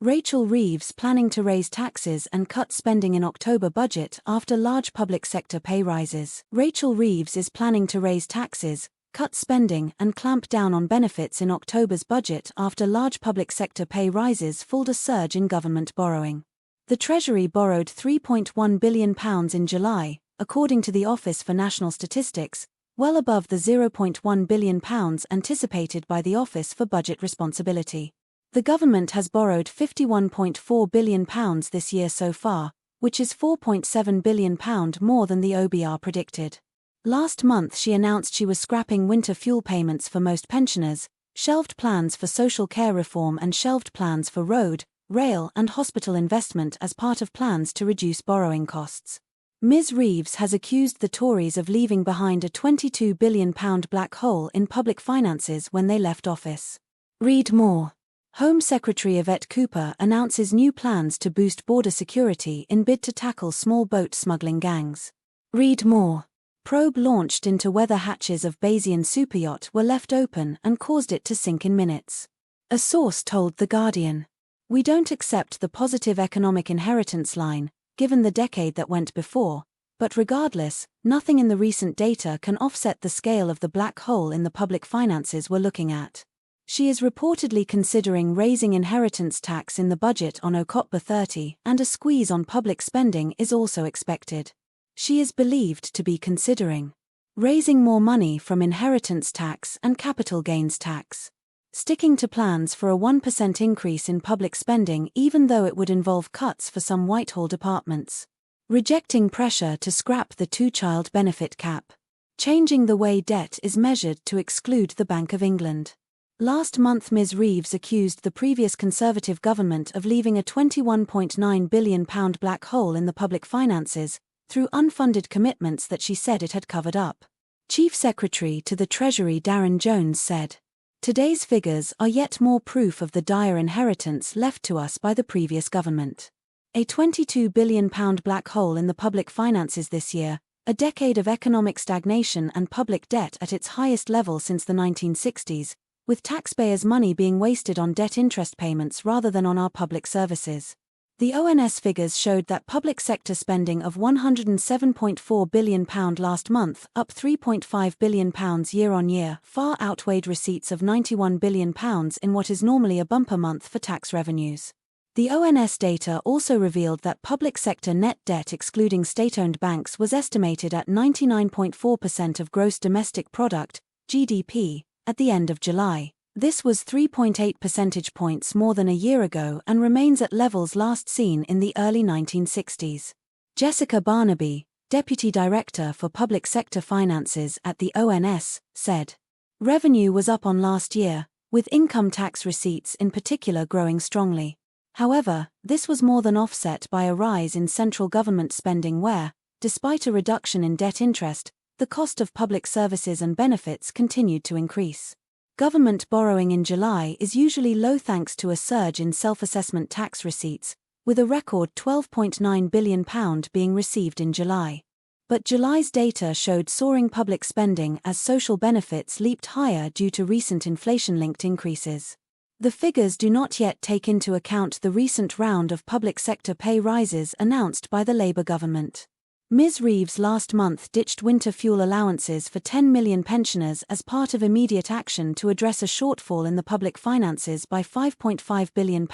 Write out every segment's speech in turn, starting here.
Rachel Reeves planning to raise taxes and cut spending in October budget after large public sector pay rises. Rachel Reeves is planning to raise taxes, cut spending and clamp down on benefits in October's budget after large public sector pay rises fueled a surge in government borrowing. The Treasury borrowed £3.1 billion in July, according to the Office for National Statistics, well above the £0.1 billion anticipated by the Office for Budget Responsibility. The government has borrowed £51.4 billion this year so far, which is £4.7 billion more than the OBR predicted. Last month she announced she was scrapping winter fuel payments for most pensioners, shelved plans for social care reform and shelved plans for road, rail and hospital investment as part of plans to reduce borrowing costs. Ms. Reeves has accused the Tories of leaving behind a £22 billion black hole in public finances when they left office. Read more. Home Secretary Yvette Cooper announces new plans to boost border security in bid to tackle small boat smuggling gangs. Read more. Probe launched into whether hatches of Bayesian superyacht were left open and caused it to sink in minutes. A source told The Guardian. We don't accept the positive economic inheritance line, given the decade that went before, but regardless, nothing in the recent data can offset the scale of the black hole in the public finances we're looking at. She is reportedly considering raising inheritance tax in the budget on October 30, and a squeeze on public spending is also expected. She is believed to be considering raising more money from inheritance tax and capital gains tax. Sticking to plans for a 1% increase in public spending even though it would involve cuts for some Whitehall departments. Rejecting pressure to scrap the two-child benefit cap. Changing the way debt is measured to exclude the Bank of England. Last month Ms. Reeves accused the previous Conservative government of leaving a £21.9 billion black hole in the public finances, through unfunded commitments that she said it had covered up. Chief Secretary to the Treasury Darren Jones said, "Today's figures are yet more proof of the dire inheritance left to us by the previous government. A £22 billion black hole in the public finances this year, a decade of economic stagnation and public debt at its highest level since the 1960s, with taxpayers' money being wasted on debt interest payments rather than on our public services." The ONS figures showed that public sector spending of £107.4 billion last month, up £3.5 billion year-on-year, far outweighed receipts of £91 billion in what is normally a bumper month for tax revenues. The ONS data also revealed that public sector net debt excluding state-owned banks was estimated at 99.4% of gross domestic product, GDP, at the end of July. This was 3.8 percentage points more than a year ago and remains at levels last seen in the early 1960s. Jessica Barnaby, Deputy Director for Public Sector Finances at the ONS, said, "Revenue was up on last year, with income tax receipts in particular growing strongly. However, this was more than offset by a rise in central government spending where, despite a reduction in debt interest, the cost of public services and benefits continued to increase. Government borrowing in July is usually low thanks to a surge in self-assessment tax receipts, with a record £12.9 billion being received in July. But July's data showed soaring public spending as social benefits leaped higher due to recent inflation-linked increases. The figures do not yet take into account the recent round of public sector pay rises announced by the Labour government. Ms. Reeves last month ditched winter fuel allowances for 10 million pensioners as part of immediate action to address a shortfall in the public finances by £5.5 billion,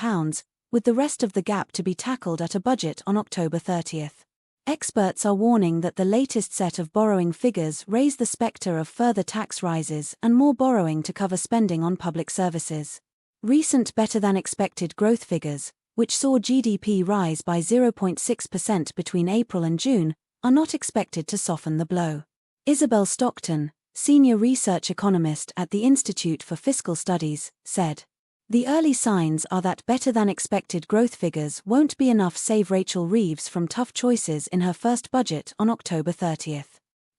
with the rest of the gap to be tackled at a budget on October 30. Experts are warning that the latest set of borrowing figures raise the spectre of further tax rises and more borrowing to cover spending on public services. Recent better-than-expected growth figures, which saw GDP rise by 0.6% between April and June, are not expected to soften the blow. Isabel Stockton, senior research economist at the Institute for Fiscal Studies, said, "The early signs are that better-than-expected growth figures won't be enough save Rachel Reeves from tough choices in her first budget on October 30.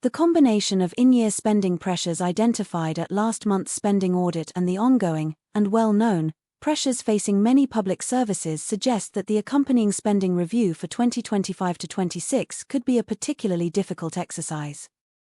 The combination of in-year spending pressures identified at last month's spending audit and the ongoing, and well-known, pressures facing many public services suggest that the accompanying spending review for 2025 to 26 could be a particularly difficult exercise.